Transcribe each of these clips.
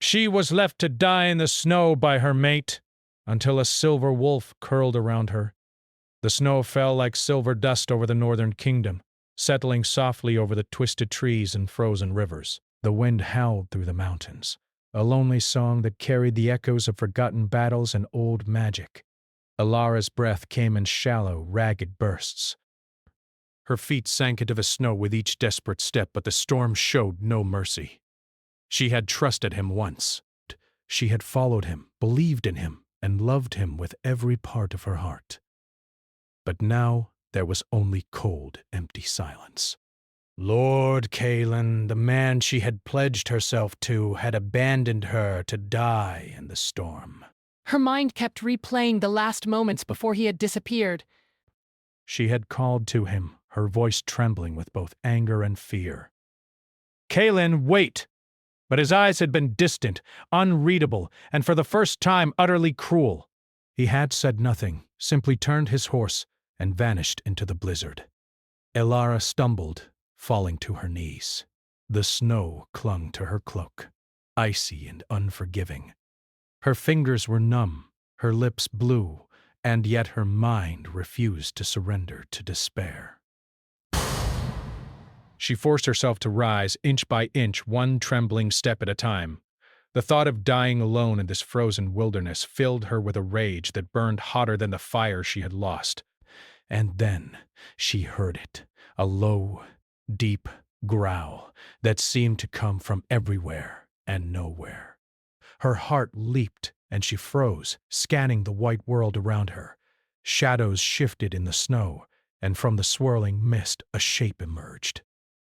She was left to die in the snow by her mate, until a silver wolf curled around her. The snow fell like silver dust over the northern kingdom, settling softly over the twisted trees and frozen rivers. The wind howled through the mountains, a lonely song that carried the echoes of forgotten battles and old magic. Alara's breath came in shallow, ragged bursts. Her feet sank into the snow with each desperate step, but the storm showed no mercy. She had trusted him once. She had followed him, believed in him, and loved him with every part of her heart. But now there was only cold, empty silence. Lord Kaelin, the man she had pledged herself to, had abandoned her to die in the storm. Her mind kept replaying the last moments before he had disappeared. She had called to him, her voice trembling with both anger and fear. Kaelin, wait! But his eyes had been distant, unreadable, and for the first time utterly cruel. He had said nothing, simply turned his horse and vanished into the blizzard. Elara stumbled, falling to her knees. The snow clung to her cloak, icy and unforgiving. Her fingers were numb, her lips blue, and yet her mind refused to surrender to despair. She forced herself to rise, inch by inch, one trembling step at a time. The thought of dying alone in this frozen wilderness filled her with a rage that burned hotter than the fire she had lost. And then she heard it, a low, deep growl that seemed to come from everywhere and nowhere. Her heart leaped, and she froze, scanning the white world around her. Shadows shifted in the snow, and from the swirling mist a shape emerged.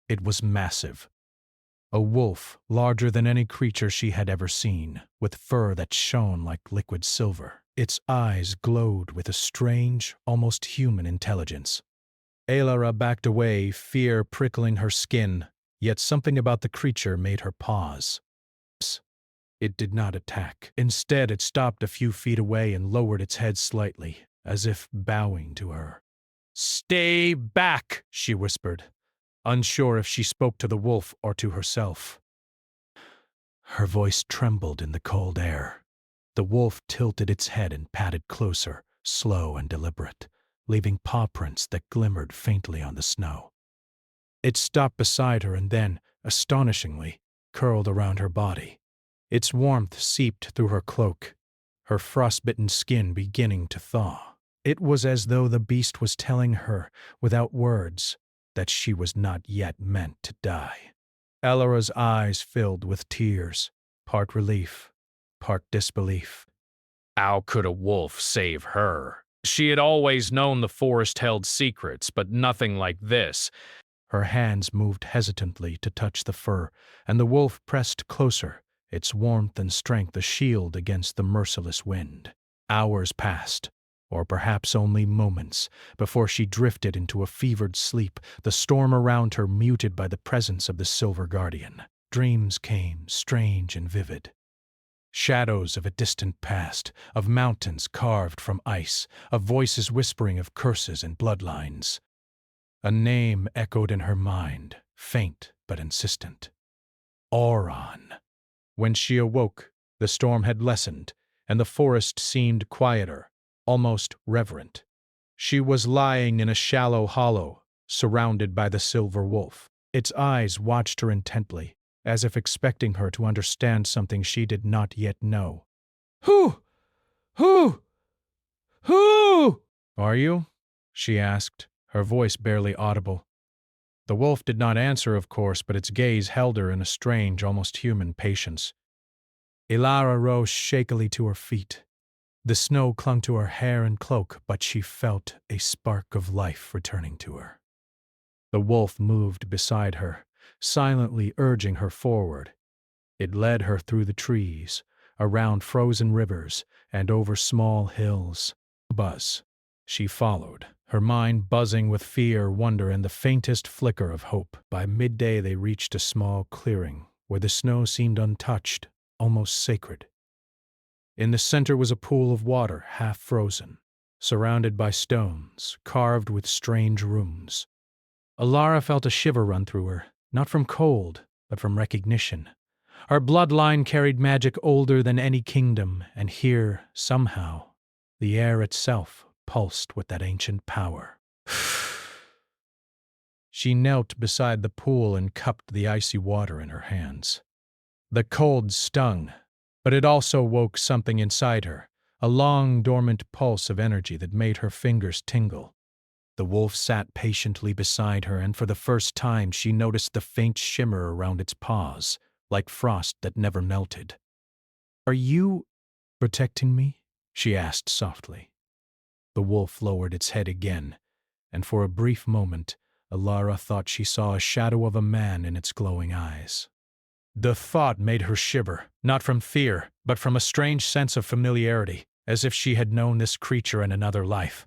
It was massive. A wolf, larger than any creature she had ever seen, with fur that shone like liquid silver. Its eyes glowed with a strange, almost human intelligence. Elara backed away, fear prickling her skin, yet something about the creature made her pause. It did not attack. Instead, it stopped a few feet away and lowered its head slightly, as if bowing to her. "Stay back," she whispered, unsure if she spoke to the wolf or to herself. Her voice trembled in the cold air. The wolf tilted its head and padded closer, slow and deliberate, leaving paw prints that glimmered faintly on the snow. It stopped beside her and then, astonishingly, curled around her body. Its warmth seeped through her cloak, her frostbitten skin beginning to thaw. It was as though the beast was telling her, without words, that she was not yet meant to die. Elara's eyes filled with tears, part relief, part disbelief. How could a wolf save her? She had always known the forest held secrets, but nothing like this. Her hands moved hesitantly to touch the fur, and the wolf pressed closer, its warmth and strength a shield against the merciless wind. Hours passed, or perhaps only moments, before she drifted into a fevered sleep, the storm around her muted by the presence of the Silver Guardian. Dreams came, strange and vivid. Shadows of a distant past, of mountains carved from ice, of voices whispering of curses and bloodlines. A name echoed in her mind, faint but insistent. Auron. When she awoke, the storm had lessened, and the forest seemed quieter, almost reverent. She was lying in a shallow hollow, surrounded by the silver wolf. Its eyes watched her intently, as if expecting her to understand something she did not yet know. Who are you?" she asked, her voice barely audible. The wolf did not answer, of course, but its gaze held her in a strange, almost human patience. Elara rose shakily to her feet. The snow clung to her hair and cloak, but she felt a spark of life returning to her. The wolf moved beside her, silently urging her forward. It led her through the trees, around frozen rivers, and over small hills. Buzz. She followed, her mind buzzing with fear, wonder, and the faintest flicker of hope. By midday they reached a small clearing, where the snow seemed untouched, almost sacred. In the center was a pool of water, half frozen, surrounded by stones, carved with strange runes. Elara felt a shiver run through her, not from cold, but from recognition. Her bloodline carried magic older than any kingdom, and here, somehow, the air itself pulsed with that ancient power. She knelt beside the pool and cupped the icy water in her hands. The cold stung, but it also woke something inside her, a long, dormant pulse of energy that made her fingers tingle. The wolf sat patiently beside her, and for the first time she noticed the faint shimmer around its paws, like frost that never melted. "Are you protecting me?" she asked softly. The wolf lowered its head again, and for a brief moment, Alara thought she saw a shadow of a man in its glowing eyes. The thought made her shiver, not from fear, but from a strange sense of familiarity, as if she had known this creature in another life.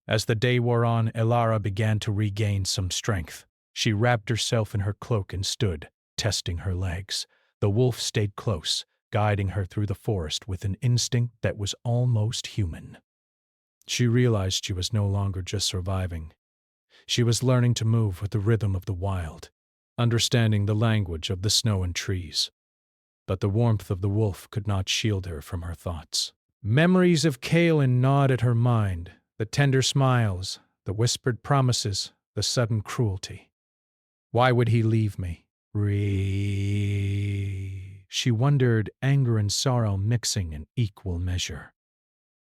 As the day wore on, Alara began to regain some strength. She wrapped herself in her cloak and stood, testing her legs. The wolf stayed close, guiding her through the forest with an instinct that was almost human. She realized she was no longer just surviving. She was learning to move with the rhythm of the wild, understanding the language of the snow and trees. But the warmth of the wolf could not shield her from her thoughts. Memories of Kaelin gnawed at her mind, the tender smiles, the whispered promises, the sudden cruelty. Why would he leave me? She wondered, anger and sorrow mixing in equal measure.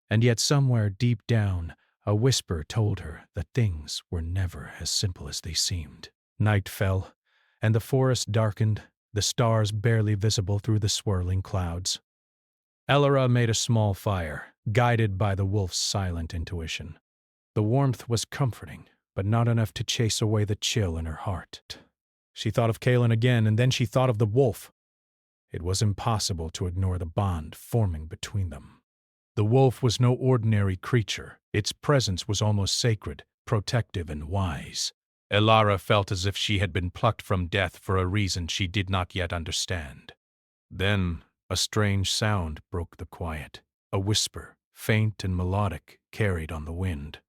And yet somewhere deep down, a whisper told her that things were never as simple as they seemed. Night fell, and the forest darkened, the stars barely visible through the swirling clouds. Alara made a small fire, guided by the wolf's silent intuition. The warmth was comforting, but not enough to chase away the chill in her heart. She thought of Kaelin again, and then she thought of the wolf. It was impossible to ignore the bond forming between them. The wolf was no ordinary creature. Its presence was almost sacred, protective, and wise. Alara felt as if she had been plucked from death for a reason she did not yet understand. Then a strange sound broke the quiet, a whisper, faint and melodic, carried on the wind.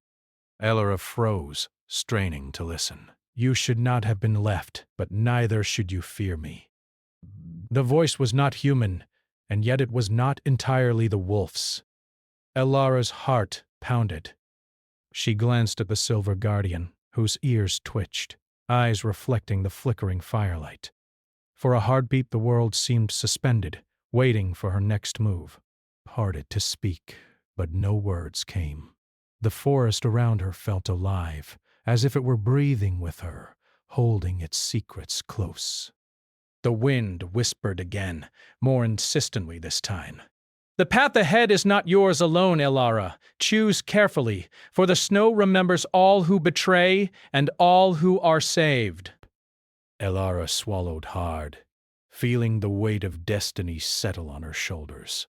Alara froze, straining to listen. "You should not have been left, but neither should you fear me." The voice was not human, and yet it was not entirely the wolf's. Alara's heart pounded. She glanced at the silver guardian, whose ears twitched, eyes reflecting the flickering firelight. For a heartbeat the world seemed suspended, waiting for her next move. Parted to speak, but no words came. The forest around her felt alive, as if it were breathing with her, holding its secrets close. The wind whispered again, more insistently this time. "The path ahead is not yours alone, Alara. Choose carefully, for the snow remembers all who betray and all who are saved." Alara swallowed hard, feeling the weight of destiny settle on her shoulders.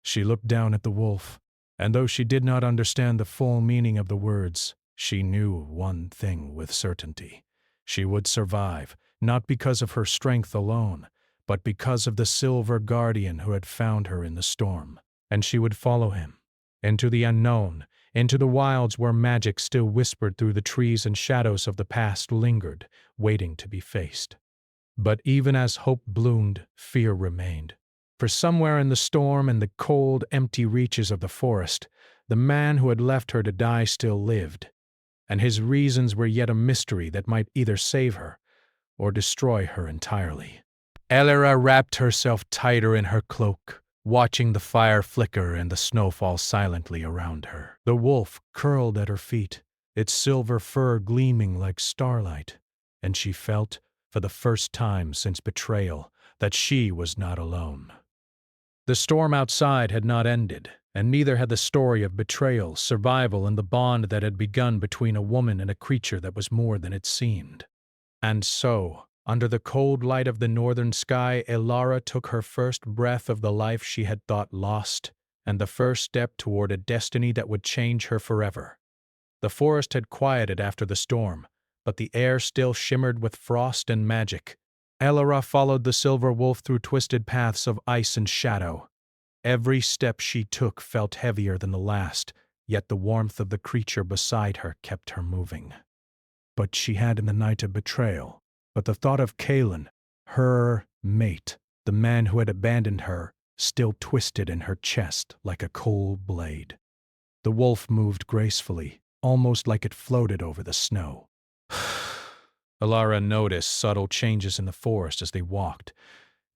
She looked down at the wolf, and though she did not understand the full meaning of the words, she knew one thing with certainty. She would survive, not because of her strength alone, but because of the silver guardian who had found her in the storm. And she would follow him, into the unknown, into the wilds where magic still whispered through the trees and shadows of the past lingered, waiting to be faced. But even as hope bloomed, fear remained. For somewhere in the storm and the cold, empty reaches of the forest, the man who had left her to die still lived, and his reasons were yet a mystery that might either save her or destroy her entirely. Alara wrapped herself tighter in her cloak, watching the fire flicker and the snow fall silently around her. The wolf curled at her feet, its silver fur gleaming like starlight, and she felt, for the first time since betrayal, that she was not alone. The storm outside had not ended, and neither had the story of betrayal, survival, and the bond that had begun between a woman and a creature that was more than it seemed. And so, under the cold light of the northern sky, Alara took her first breath of the life she had thought lost, and the first step toward a destiny that would change her forever. The forest had quieted after the storm, but the air still shimmered with frost and magic. Alara followed the silver wolf through twisted paths of ice and shadow. Every step she took felt heavier than the last, yet the warmth of the creature beside her kept her moving. But she had in the night of betrayal, but the thought of Kaelin, her mate, the man who had abandoned her, still twisted in her chest like a cold blade. The wolf moved gracefully, almost like it floated over the snow. Alara noticed subtle changes in the forest as they walked.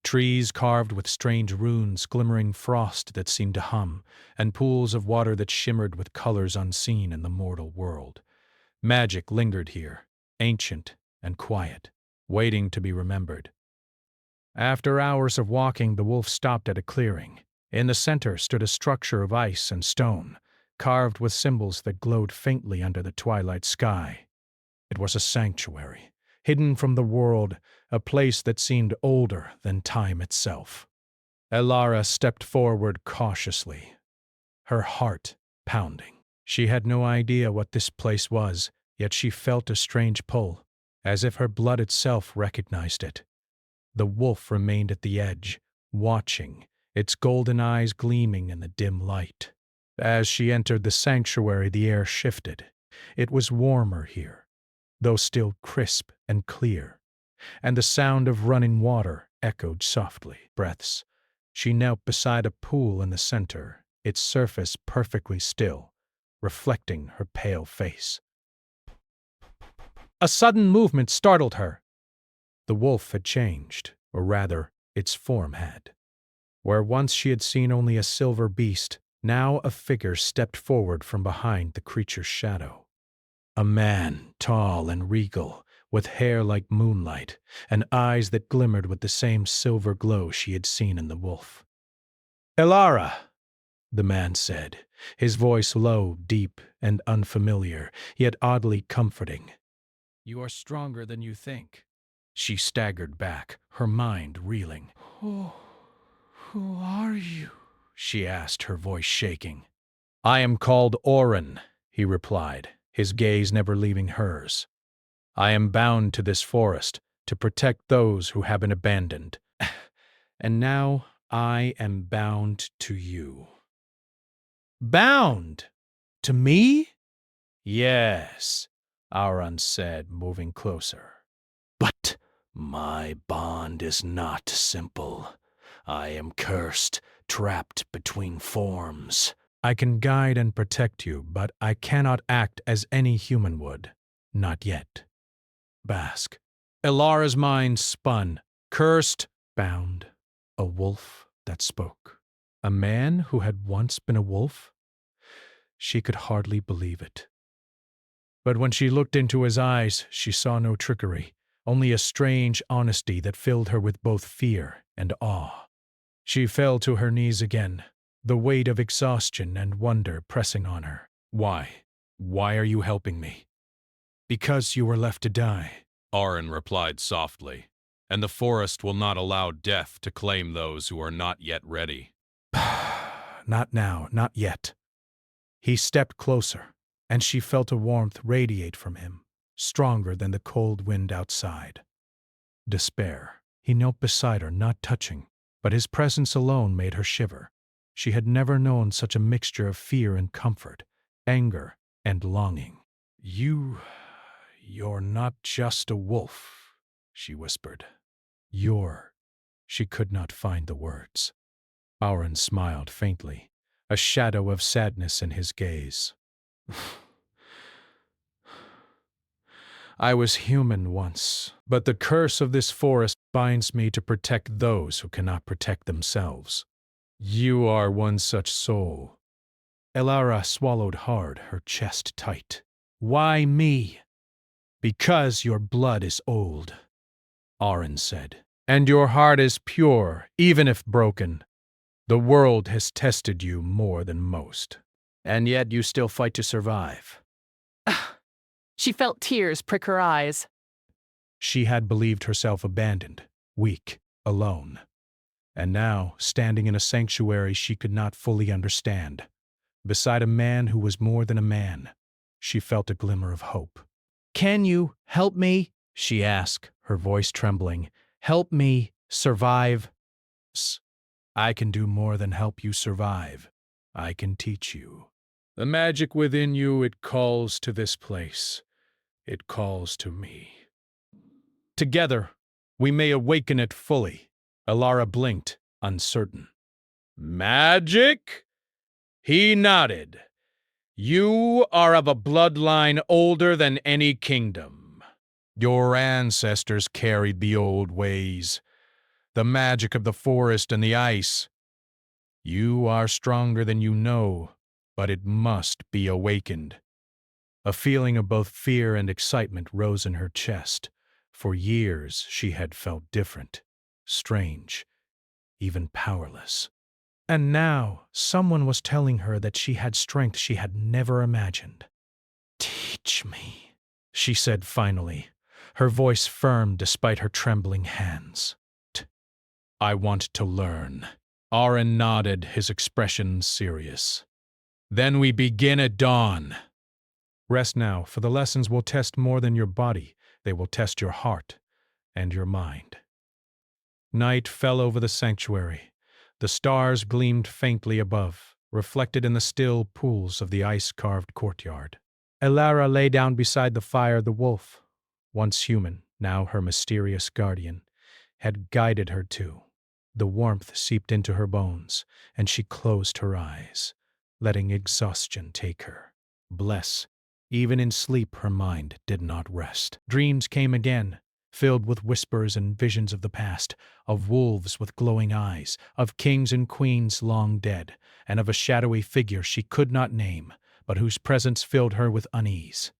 Trees carved with strange runes, glimmering frost that seemed to hum, and pools of water that shimmered with colors unseen in the mortal world. Magic lingered here, ancient and quiet, waiting to be remembered. After hours of walking, the wolf stopped at a clearing. In the center stood a structure of ice and stone, carved with symbols that glowed faintly under the twilight sky. It was a sanctuary, hidden from the world, a place that seemed older than time itself. Elara stepped forward cautiously, her heart pounding. She had no idea what this place was, yet she felt a strange pull, as if her blood itself recognized it. The wolf remained at the edge, watching, its golden eyes gleaming in the dim light. As she entered the sanctuary, the air shifted. It was warmer here, though still crisp and clear, and the sound of running water echoed softly. Breaths. She knelt beside a pool in the center, its surface perfectly still, reflecting her pale face. A sudden movement startled her. The wolf had changed, or rather, its form had. Where once she had seen only a silver beast, now a figure stepped forward from behind the creature's shadow. A man, tall and regal, with hair like moonlight, and eyes that glimmered with the same silver glow she had seen in the wolf. "Elara," the man said, his voice low, deep, and unfamiliar, yet oddly comforting. "You are stronger than you think." She staggered back, her mind reeling. Who are you?" she asked, her voice shaking. "I am called Oren," he replied, his gaze never leaving hers. "I am bound to this forest, to protect those who have been abandoned. And now I am bound to you." "Bound? To me?" "Yes," Auron said, moving closer. "But my bond is not simple. I am cursed, trapped between forms. I can guide and protect you, but I cannot act as any human would. Not yet." Bask. Elara's mind spun. Cursed, bound. A wolf that spoke. A man who had once been a wolf? She could hardly believe it. But when she looked into his eyes, she saw no trickery, only a strange honesty that filled her with both fear and awe. She fell to her knees again, the weight of exhaustion and wonder pressing on her. "Why? Why are you helping me?" "Because you were left to die," Auron replied softly, "and the forest will not allow death to claim those who are not yet ready." "Not now, not yet." He stepped closer, and she felt a warmth radiate from him, stronger than the cold wind outside. Despair. He knelt beside her, not touching, but his presence alone made her shiver. She had never known such a mixture of fear and comfort, anger and longing. You're not just a wolf," she whispered. She could not find the words. Auron smiled faintly, a shadow of sadness in his gaze. "I was human once, but the curse of this forest binds me to protect those who cannot protect themselves. You are one such soul." Elara swallowed hard, her chest tight. "Why me?" "Because your blood is old," Auron said, "and your heart is pure, even if broken. The world has tested you more than most, and yet you still fight to survive." She felt tears prick her eyes. She had believed herself abandoned, weak, alone. And now, standing in a sanctuary she could not fully understand, beside a man who was more than a man, she felt a glimmer of hope. "Can you help me?" she asked, her voice trembling. "Help me survive?" "I can do more than help you survive. I can teach you. The magic within you, it calls to this place. It calls to me. Together, we may awaken it fully." Elara blinked, uncertain. Magic? He nodded. You are of a bloodline older than any kingdom. Your ancestors carried the old ways, the magic of the forest and the ice. You are stronger than you know, but it must be awakened. A feeling of both fear and excitement rose in her chest. For years she had felt different, strange, even powerless. And now someone was telling her that she had strength she had never imagined. Teach me, she said finally, her voice firm despite her trembling hands. I want to learn. Auron nodded, his expression serious. Then we begin at dawn. Rest now, for the lessons will test more than your body. They will test your heart and your mind. Night fell over the sanctuary. The stars gleamed faintly above, reflected in the still pools of the ice-carved courtyard. Elara lay down beside the fire. The wolf, once human, now her mysterious guardian, had guided her to. The warmth seeped into her bones, and she closed her eyes, letting exhaustion take her. Bless, even in sleep her mind did not rest. Dreams came again, filled with whispers and visions of the past, of wolves with glowing eyes, of kings and queens long dead, and of a shadowy figure she could not name, but whose presence filled her with unease.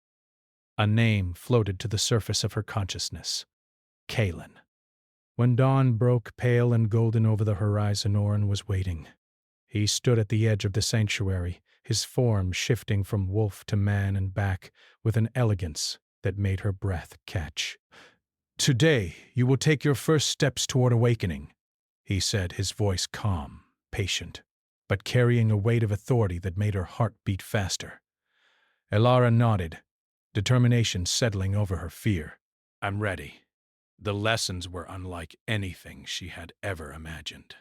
A name floated to the surface of her consciousness. Kaelin. When dawn broke pale and golden over the horizon, Auron was waiting. He stood at the edge of the sanctuary, his form shifting from wolf to man and back with an elegance that made her breath catch. Today you will take your first steps toward awakening, he said, his voice calm, patient, but carrying a weight of authority that made her heart beat faster. Elara nodded, determination settling over her fear. I'm ready. The lessons were unlike anything she had ever imagined.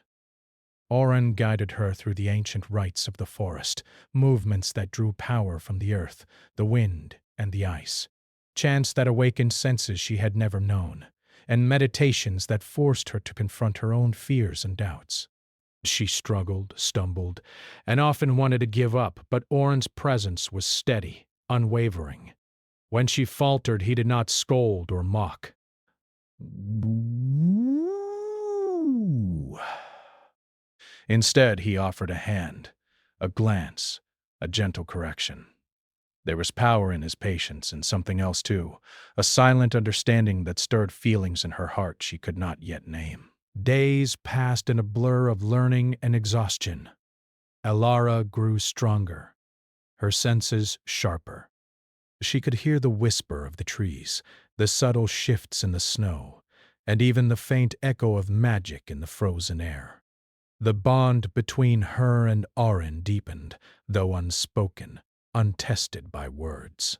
Auron guided her through the ancient rites of the forest, movements that drew power from the earth, the wind, and the ice, chants that awakened senses she had never known, and meditations that forced her to confront her own fears and doubts. She struggled, stumbled, and often wanted to give up, but Auron's presence was steady, unwavering. When she faltered, he did not scold or mock. Instead, he offered a hand, a glance, a gentle correction. There was power in his patience and something else too, a silent understanding that stirred feelings in her heart she could not yet name. Days passed in a blur of learning and exhaustion. Elara grew stronger, her senses sharper. She could hear the whisper of the trees, the subtle shifts in the snow, and even the faint echo of magic in the frozen air. The bond between her and Auron deepened, though unspoken, untested by words.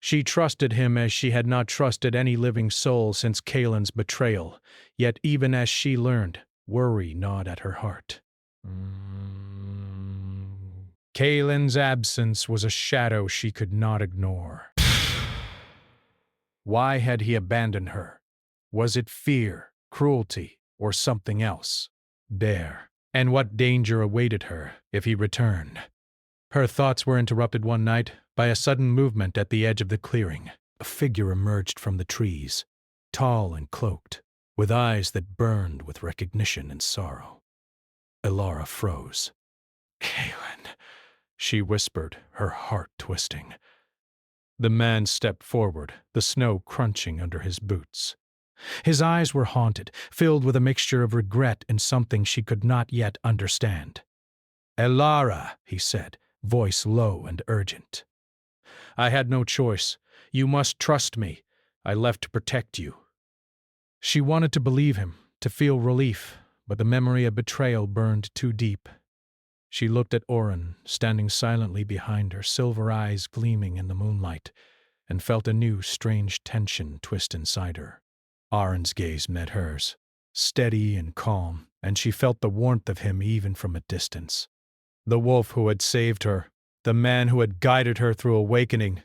She trusted him as she had not trusted any living soul since Kaelin's betrayal, yet even as she learned, worry gnawed at her heart. Kaelin's absence was a shadow she could not ignore. Why had he abandoned her? Was it fear, cruelty, or something else? There. And what danger awaited her if he returned? Her thoughts were interrupted one night by a sudden movement at the edge of the clearing. A figure emerged from the trees, tall and cloaked, with eyes that burned with recognition and sorrow. Elara froze. Kaelin, she whispered, her heart twisting. The man stepped forward, the snow crunching under his boots. His eyes were haunted, filled with a mixture of regret and something she could not yet understand. Elara, he said, voice low and urgent. I had no choice. You must trust me. I left to protect you. She wanted to believe him, to feel relief, but the memory of betrayal burned too deep. She looked at Auron, standing silently behind her, silver eyes gleaming in the moonlight, and felt a new, strange tension twist inside her. Auron's gaze met hers, steady and calm, and she felt the warmth of him even from a distance. The wolf who had saved her, the man who had guided her through awakening,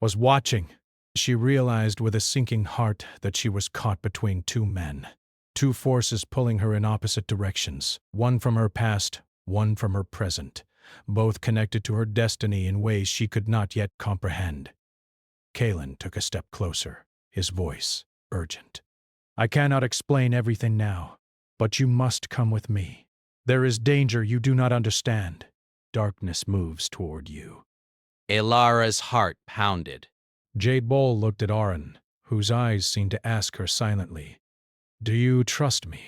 was watching. She realized with a sinking heart that she was caught between two men, two forces pulling her in opposite directions, one from her past, one from her present, both connected to her destiny in ways she could not yet comprehend. Kalen took a step closer, his voice urgent. I cannot explain everything now, but you must come with me. There is danger you do not understand. Darkness moves toward you. Elara's heart pounded. Jade Bowl looked at Auron, whose eyes seemed to ask her silently, Do you trust me?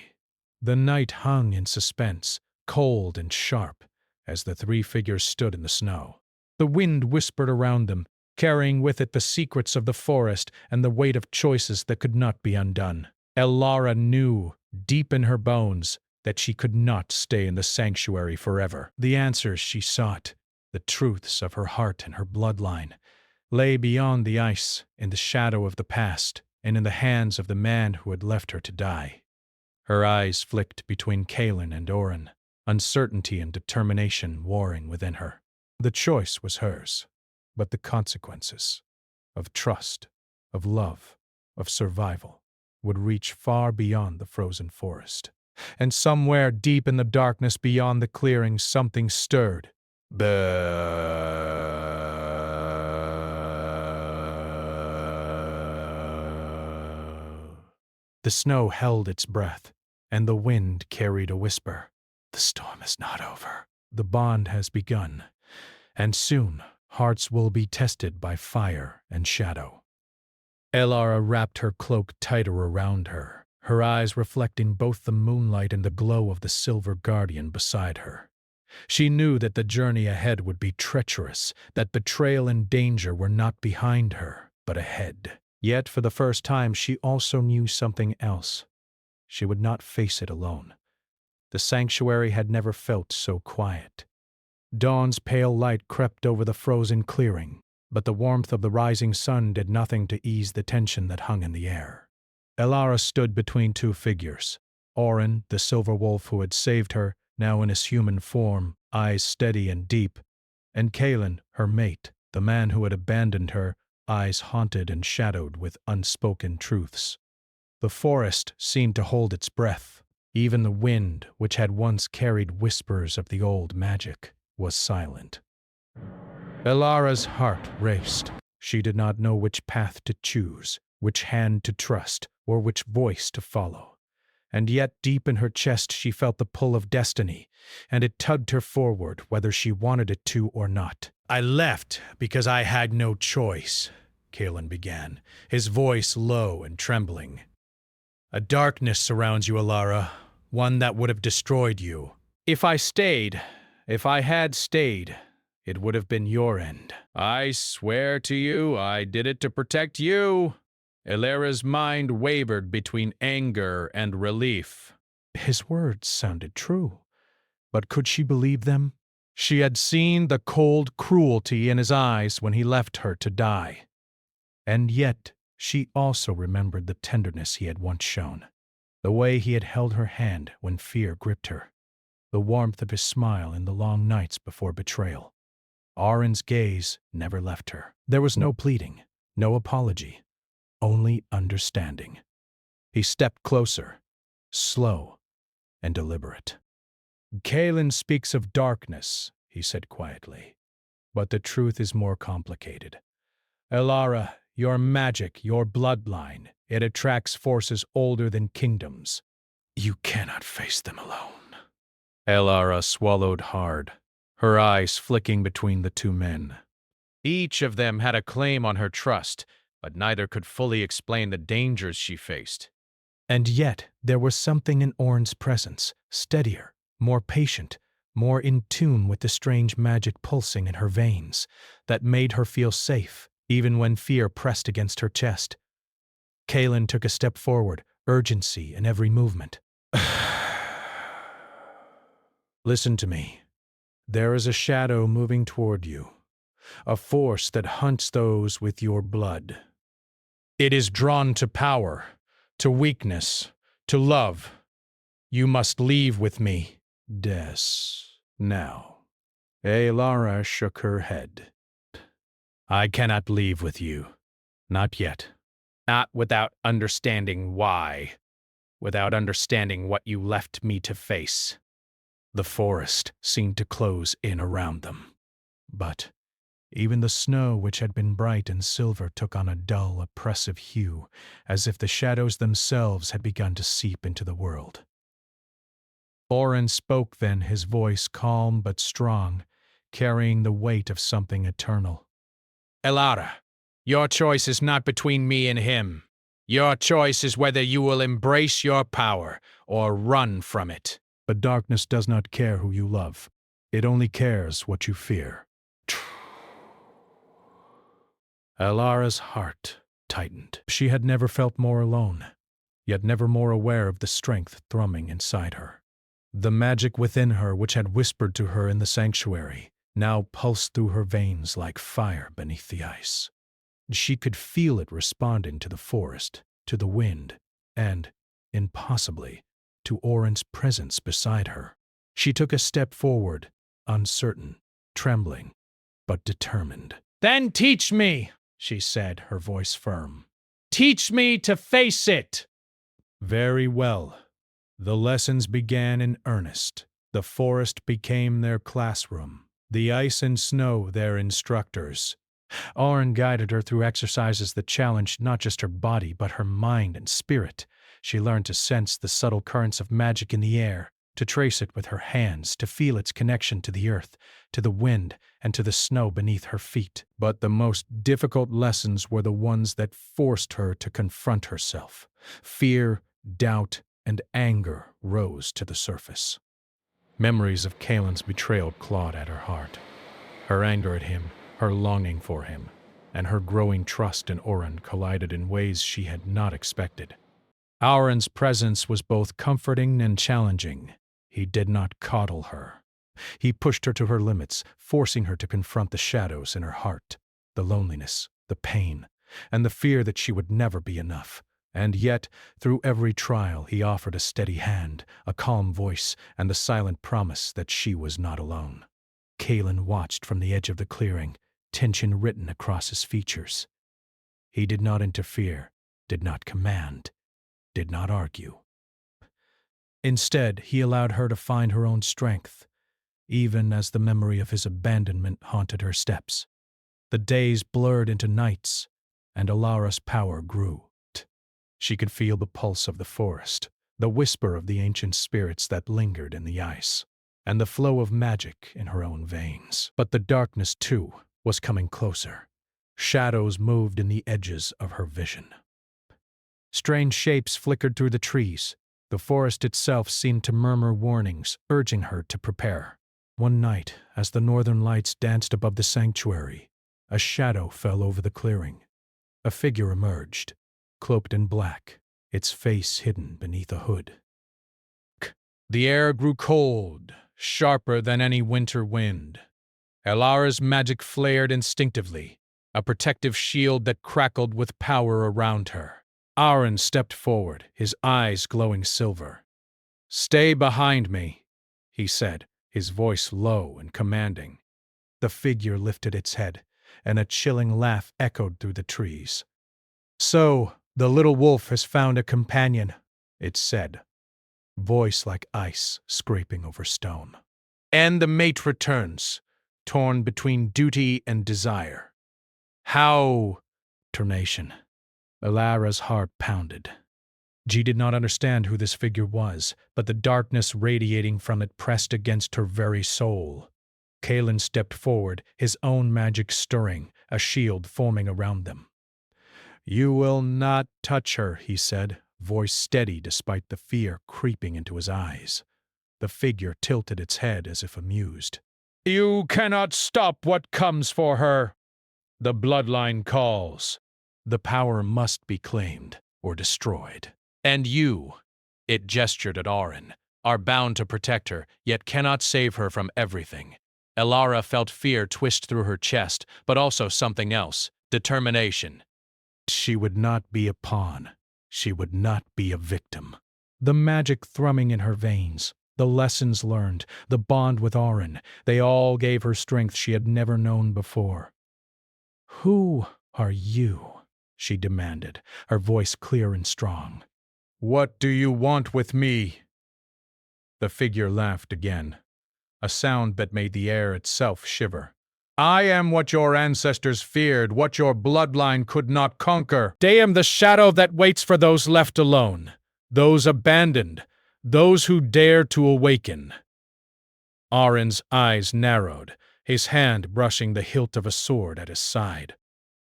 The night hung in suspense, cold and sharp, as the three figures stood in the snow. The wind whispered around them, carrying with it the secrets of the forest and the weight of choices that could not be undone. Elara knew, deep in her bones, that she could not stay in the sanctuary forever. The answers she sought, the truths of her heart and her bloodline, lay beyond the ice, in the shadow of the past, and in the hands of the man who had left her to die. Her eyes flicked between Kalen and Auron, uncertainty and determination warring within her. The choice was hers, but the consequences of trust, of love, of survival would reach far beyond the frozen forest. And somewhere deep in the darkness beyond the clearing, something stirred. The snow held its breath, and the wind carried a whisper. The storm is not over. The bond has begun, and soon hearts will be tested by fire and shadow. Elara wrapped her cloak tighter around her, her eyes reflecting both the moonlight and the glow of the silver guardian beside her. She knew that the journey ahead would be treacherous, that betrayal and danger were not behind her, but ahead. Yet for the first time she also knew something else. She would not face it alone. The sanctuary had never felt so quiet. Dawn's pale light crept over the frozen clearing, but the warmth of the rising sun did nothing to ease the tension that hung in the air. Elara stood between two figures. Auron, the silver wolf who had saved her, now in his human form, eyes steady and deep, and Kalen, her mate, the man who had abandoned her, eyes haunted and shadowed with unspoken truths. The forest seemed to hold its breath. Even the wind, which had once carried whispers of the old magic, was silent. Elara's heart raced. She did not know which path to choose, which hand to trust, or which voice to follow. And yet deep in her chest she felt the pull of destiny, and it tugged her forward whether she wanted it to or not. I left because I had no choice, Kalen began, his voice low and trembling. A darkness surrounds you, Elara, one that would have destroyed you. If I had stayed, it would have been your end. I swear to you, I did it to protect you. Elara's mind wavered between anger and relief. His words sounded true, but could she believe them? She had seen the cold cruelty in his eyes when he left her to die. And yet, she also remembered the tenderness he had once shown, the way he had held her hand when fear gripped her, the warmth of his smile in the long nights before betrayal. Auron's gaze never left her. There was no pleading, no apology, only understanding. He stepped closer, slow and deliberate. Kalen speaks of darkness, he said quietly, but the truth is more complicated. Elara, your magic, your bloodline, it attracts forces older than kingdoms. You cannot face them alone. Elara swallowed hard, her eyes flicking between the two men. Each of them had a claim on her trust, but neither could fully explain the dangers she faced. And yet there was something in Auron's presence, steadier, more patient, more in tune with the strange magic pulsing in her veins, that made her feel safe, even when fear pressed against her chest. Kalen took a step forward, urgency in every movement. Listen to me. There is a shadow moving toward you, a force that hunts those with your blood. It is drawn to power, to weakness, to love. You must leave with me. Now. Elara shook her head. I cannot leave with you. Not yet. Not without understanding why. without understanding what you left me to face. The forest seemed to close in around them. But even the snow, which had been bright and silver, took on a dull, oppressive hue, as if the shadows themselves had begun to seep into the world. Oren spoke then, his voice calm but strong, carrying the weight of something eternal. Elara, your choice is not between me and him. Your choice is whether you will embrace your power or run from it. But darkness does not care who you love. It only cares what you fear. Elara's heart tightened. She had never felt more alone, yet never more aware of the strength thrumming inside her. The magic within her, which had whispered to her in the sanctuary, now pulsed through her veins like fire beneath the ice. She could feel it responding to the forest, to the wind, and, impossibly, to Oren's presence beside her. She took a step forward, uncertain, trembling, but determined. "Then teach me," she said, her voice firm. "Teach me to face it." Very well. The lessons began in earnest. The forest became their classroom, the ice and snow their instructors. Oren guided her through exercises that challenged not just her body, but her mind and spirit. She learned to sense the subtle currents of magic in the air, to trace it with her hands, to feel its connection to the earth, to the wind, and to the snow beneath her feet. But the most difficult lessons were the ones that forced her to confront herself. Fear, doubt, and anger rose to the surface. Memories of Kaelin's betrayal clawed at her heart. Her anger at him, her longing for him, and her growing trust in Oren collided in ways she had not expected. Oren's presence was both comforting and challenging. He did not coddle her. He pushed her to her limits, forcing her to confront the shadows in her heart, the loneliness, the pain, and the fear that she would never be enough. And yet, through every trial, he offered a steady hand, a calm voice, and the silent promise that she was not alone. Kaelin watched from the edge of the clearing, tension written across his features. He did not interfere, did not command, did not argue. Instead, he allowed her to find her own strength, even as the memory of his abandonment haunted her steps. The days blurred into nights, and Alara's power grew. She could feel the pulse of the forest, the whisper of the ancient spirits that lingered in the ice, and the flow of magic in her own veins. But the darkness, too, was coming closer. Shadows moved in the edges of her vision. Strange shapes flickered through the trees. The forest itself seemed to murmur warnings, urging her to prepare. One night, as the northern lights danced above the sanctuary, a shadow fell over the clearing. A figure emerged, cloaked in black, its face hidden beneath a hood. The air grew cold, sharper than any winter wind. Elara's magic flared instinctively, a protective shield that crackled with power around her. Oren stepped forward, his eyes glowing silver. "Stay behind me," he said, his voice low and commanding. The figure lifted its head, and a chilling laugh echoed through the trees. "So, the little wolf has found a companion," it said, voice like ice scraping over stone. "And the mate returns, torn between duty and desire. How Turnation." Elara's heart pounded. She did not understand who this figure was, but the darkness radiating from it pressed against her very soul. Kaelin stepped forward, his own magic stirring, a shield forming around them. "You will not touch her," he said, voice steady despite the fear creeping into his eyes. The figure tilted its head as if amused. "You cannot stop what comes for her. The bloodline calls. The power must be claimed or destroyed. And you," it gestured at Oren, "are bound to protect her, yet cannot save her from everything." Elara felt fear twist through her chest, but also something else, determination. She would not be a pawn. She would not be a victim. The magic thrumming in her veins, the lessons learned, the bond with Oren, they all gave her strength she had never known before. "Who are you?" she demanded, her voice clear and strong. What do you want with me? The figure laughed again, a sound that made the air itself shiver. I am what your ancestors feared, what your bloodline could not conquer. I am the shadow that waits for those left alone, those abandoned, those who dare to awaken. Aron's eyes narrowed, his hand brushing the hilt of a sword at his side.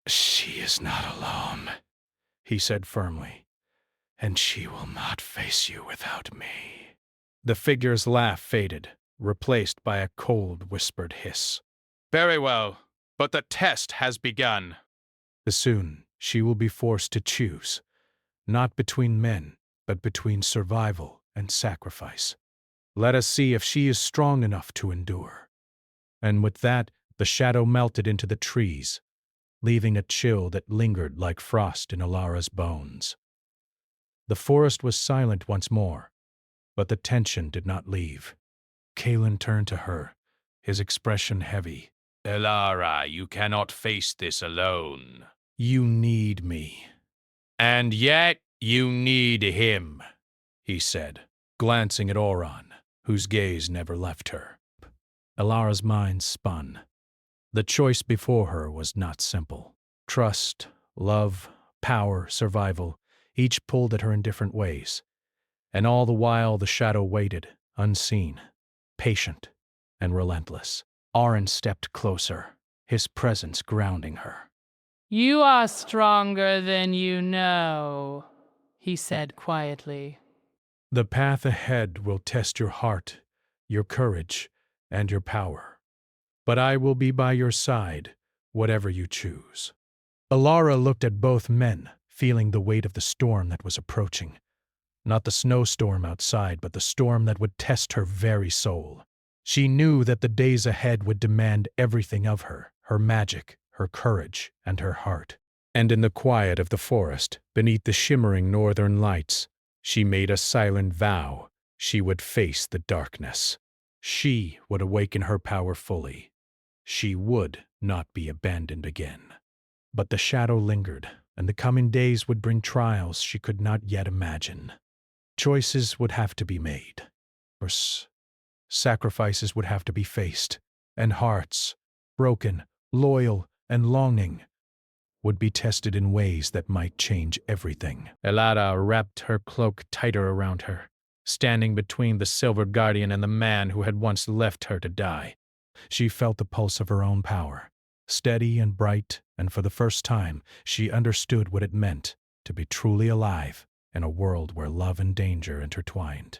She is not alone, he said firmly, and she will not face you without me. The figure's laugh faded, replaced by a cold, whispered hiss. Very well, but the test has begun. Soon she will be forced to choose, not between men, but between survival and sacrifice. Let us see if she is strong enough to endure. And with that, the shadow melted into the trees, leaving a chill that lingered like frost in Alara's bones. The forest was silent once more, but the tension did not leave. Kalen turned to her, his expression heavy. Elara, you cannot face this alone. You need me. And yet you need him, he said, glancing at Oron, whose gaze never left her. Alara's mind spun. The choice before her was not simple. Trust, love, power, survival, each pulled at her in different ways. And all the while the shadow waited, unseen, patient, and relentless. Oron stepped closer, his presence grounding her. You are stronger than you know, he said quietly. The path ahead will test your heart, your courage, and your power. But I will be by your side, whatever you choose. Alara looked at both men, feeling the weight of the storm that was approaching. Not the snowstorm outside, but the storm that would test her very soul. She knew that the days ahead would demand everything of her, her magic, her courage, and her heart. And in the quiet of the forest, beneath the shimmering northern lights, she made a silent vow she would face the darkness. She would awaken her power fully. She would not be abandoned again. But the shadow lingered, and the coming days would bring trials she could not yet imagine. Choices would have to be made. Sacrifices would have to be faced, and hearts, broken, loyal, and longing, would be tested in ways that might change everything. Elara wrapped her cloak tighter around her, standing between the Silver Guardian and the man who had once left her to die. She felt the pulse of her own power, steady and bright, and for the first time she understood what it meant to be truly alive in a world where love and danger intertwined.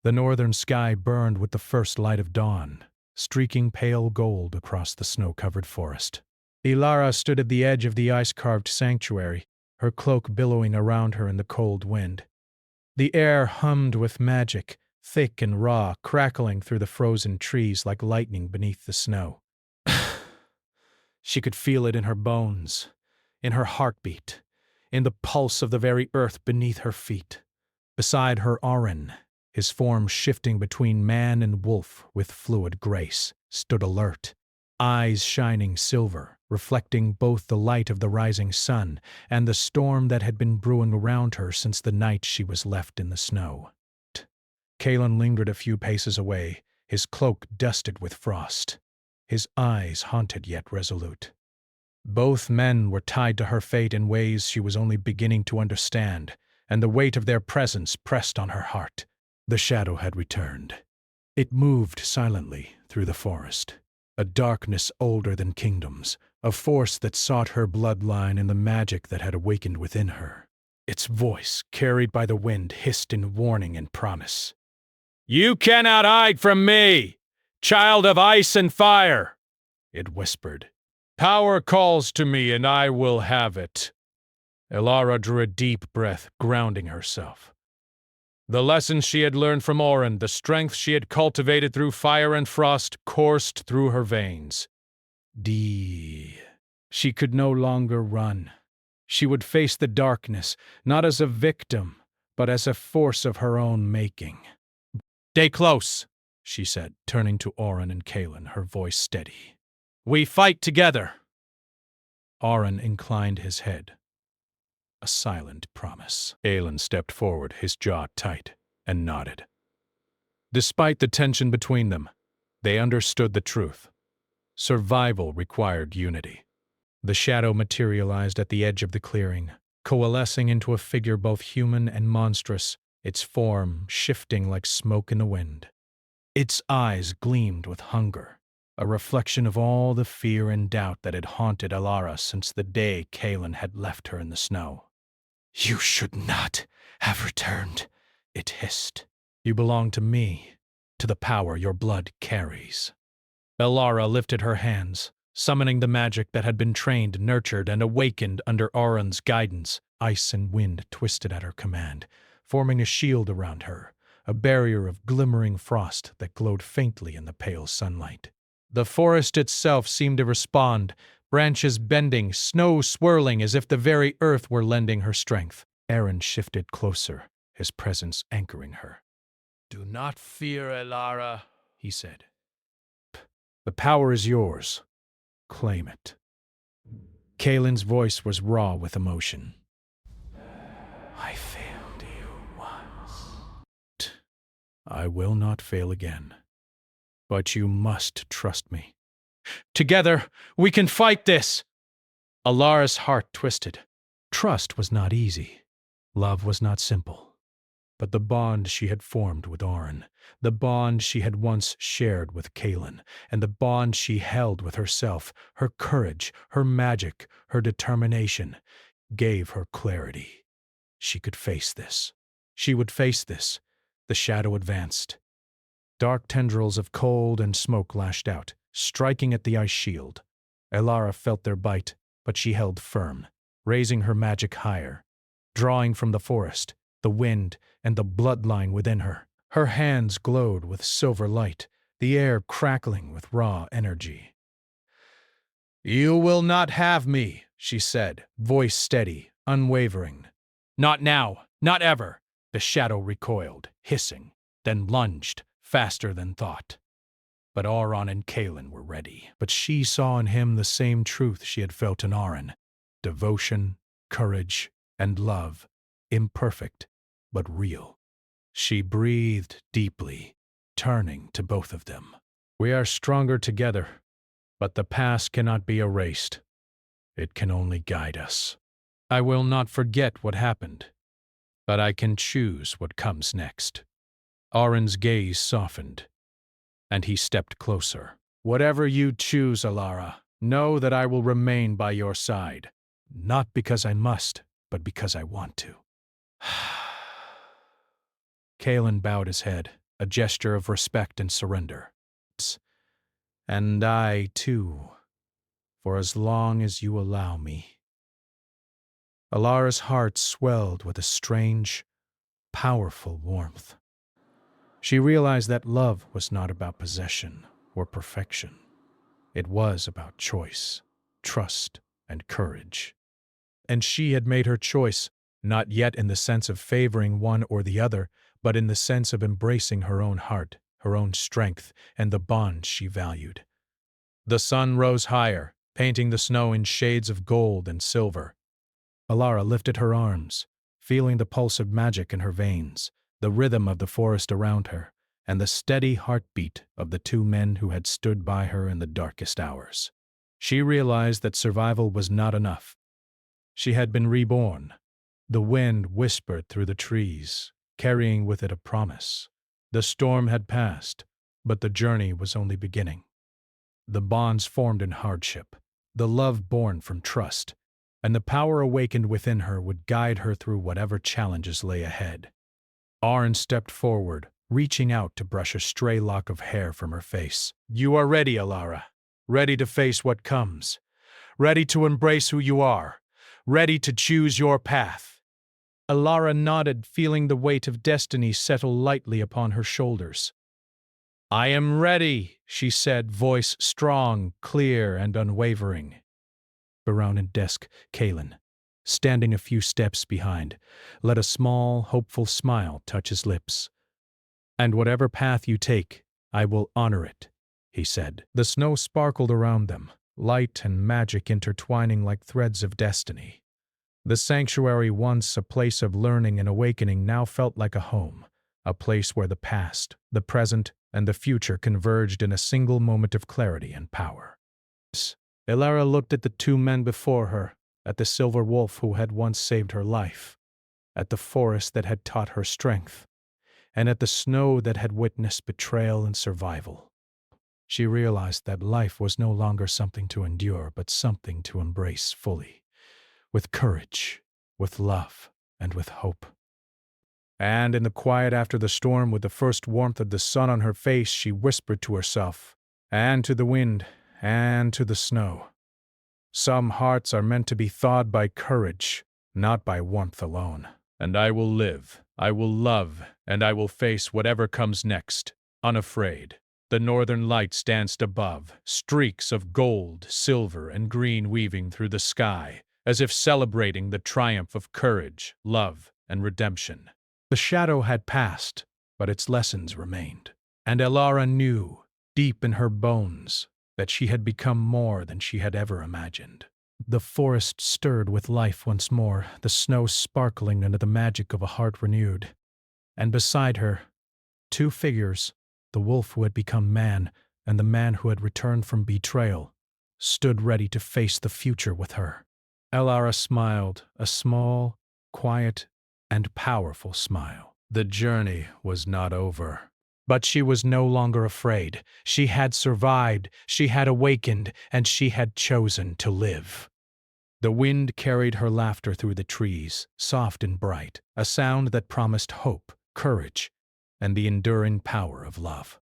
The northern sky burned with the first light of dawn, streaking pale gold across the snow-covered forest. Elara stood at the edge of the ice-carved sanctuary, her cloak billowing around her in the cold wind. The air hummed with magic, thick and raw, crackling through the frozen trees like lightning beneath the snow. She could feel it in her bones, in her heartbeat, in the pulse of the very earth beneath her feet. Beside her, Oron, his form shifting between man and wolf with fluid grace, stood alert, eyes shining silver, reflecting both the light of the rising sun and the storm that had been brewing around her since the night she was left in the snow. Kalen lingered a few paces away, his cloak dusted with frost, his eyes haunted yet resolute. Both men were tied to her fate in ways she was only beginning to understand, and the weight of their presence pressed on her heart. The shadow had returned. It moved silently through the forest, a darkness older than kingdoms, a force that sought her bloodline and the magic that had awakened within her. Its voice, carried by the wind, hissed in warning and promise. "You cannot hide from me, child of ice and fire," it whispered. "Power calls to me, and I will have it." Elara drew a deep breath, grounding herself. The lessons she had learned from Oron, the strength she had cultivated through fire and frost, coursed through her veins. She could no longer run. She would face the darkness, not as a victim, but as a force of her own making. "Stay close," she said, turning to Oron and Kalen, her voice steady. "We fight together." Oron inclined his head. a silent promise. Aelin stepped forward, his jaw tight, and nodded. Despite the tension between them, they understood the truth. Survival required unity. The shadow materialized at the edge of the clearing, coalescing into a figure both human and monstrous, its form shifting like smoke in the wind. Its eyes gleamed with hunger, a reflection of all the fear and doubt that had haunted Alara since the day Kaelin had left her in the snow. "You should not have returned," it hissed. "You belong to me, to the power your blood carries." Alara lifted her hands, summoning the magic that had been trained, nurtured, and awakened under Auron's guidance. Ice and wind twisted at her command, forming a shield around her, a barrier of glimmering frost that glowed faintly in the pale sunlight. The forest itself seemed to respond, branches bending, snow swirling as if the very earth were lending her strength. Aaron shifted closer, his presence anchoring her. "Do not fear, Alara," he said. "The power is yours. Claim it." Kaelin's voice was raw with emotion. "I failed you once. I will not fail again. But you must trust me. Together, we can fight this!" Alara's heart twisted. Trust was not easy. Love was not simple. But the bond she had formed with Auron, the bond she had once shared with Kaelin, and the bond she held with herself, her courage, her magic, her determination, gave her clarity. She could face this. She would face this. The shadow advanced. Dark tendrils of cold and smoke lashed out, striking at the ice shield. Alara felt their bite, but she held firm, raising her magic higher, drawing from the forest, the wind, and the bloodline within her. Her hands glowed with silver light, the air crackling with raw energy. "You will not have me," she said, voice steady, unwavering. "Not now, not ever." The shadow recoiled, hissing, then lunged, faster than thought. But Auron and Kaelin were ready. But she saw in him the same truth she had felt in Auron: devotion, courage, and love, imperfect, but real. She breathed deeply, turning to both of them. "We are stronger together, but the past cannot be erased. It can only guide us. I will not forget what happened, but I can choose what comes next." Auron's gaze softened, and he stepped closer. "Whatever you choose, Alara, know that I will remain by your side. Not because I must, but because I want to." Kaelin bowed his head, a gesture of respect and surrender. "And I, too, for as long as you allow me." Alara's heart swelled with a strange, powerful warmth. She realized that love was not about possession or perfection. It was about choice, trust, and courage. And she had made her choice, not yet in the sense of favoring one or the other, but in the sense of embracing her own heart, her own strength, and the bonds she valued. The sun rose higher, painting the snow in shades of gold and silver. Alara lifted her arms, feeling the pulse of magic in her veins, the rhythm of the forest around her, and the steady heartbeat of the two men who had stood by her in the darkest hours. She realized that survival was not enough. She had been reborn. The wind whispered through the trees, carrying with it a promise. The storm had passed, but the journey was only beginning. The bonds formed in hardship, the love born from trust, and the power awakened within her would guide her through whatever challenges lay ahead. Auron stepped forward, reaching out to brush a stray lock of hair from her face. "You are ready, Alara. Ready to face what comes. Ready to embrace who you are. Ready to choose your path." Alara nodded, feeling the weight of destiny settle lightly upon her shoulders. "I am ready," she said, voice strong, clear, and unwavering. Around a desk, Kaelin, standing a few steps behind, let a small, hopeful smile touch his lips. "And whatever path you take, I will honor it," he said. The snow sparkled around them, light and magic intertwining like threads of destiny. The sanctuary, once a place of learning and awakening, now felt like a home, a place where the past, the present, and the future converged in a single moment of clarity and power. Elara looked at the two men before her, at the silver wolf who had once saved her life, at the forest that had taught her strength, and at the snow that had witnessed betrayal and survival. She realized that life was no longer something to endure, but something to embrace fully, with courage, with love, and with hope. And in the quiet after the storm, with the first warmth of the sun on her face, she whispered to herself, and to the wind, and to the snow, "Some hearts are meant to be thawed by courage, not by warmth alone. And I will live, I will love, and I will face whatever comes next, unafraid." The northern lights danced above, streaks of gold, silver, and green weaving through the sky, as if celebrating the triumph of courage, love, and redemption. The shadow had passed, but its lessons remained. And Elara knew, deep in her bones, that she had become more than she had ever imagined. The forest stirred with life once more, the snow sparkling under the magic of a heart renewed. And beside her, two figures, the wolf who had become man and the man who had returned from betrayal, stood ready to face the future with her. Elara smiled, a small, quiet, and powerful smile. The journey was not over. But she was no longer afraid. She had survived, she had awakened, and she had chosen to live. The wind carried her laughter through the trees, soft and bright, a sound that promised hope, courage, and the enduring power of love.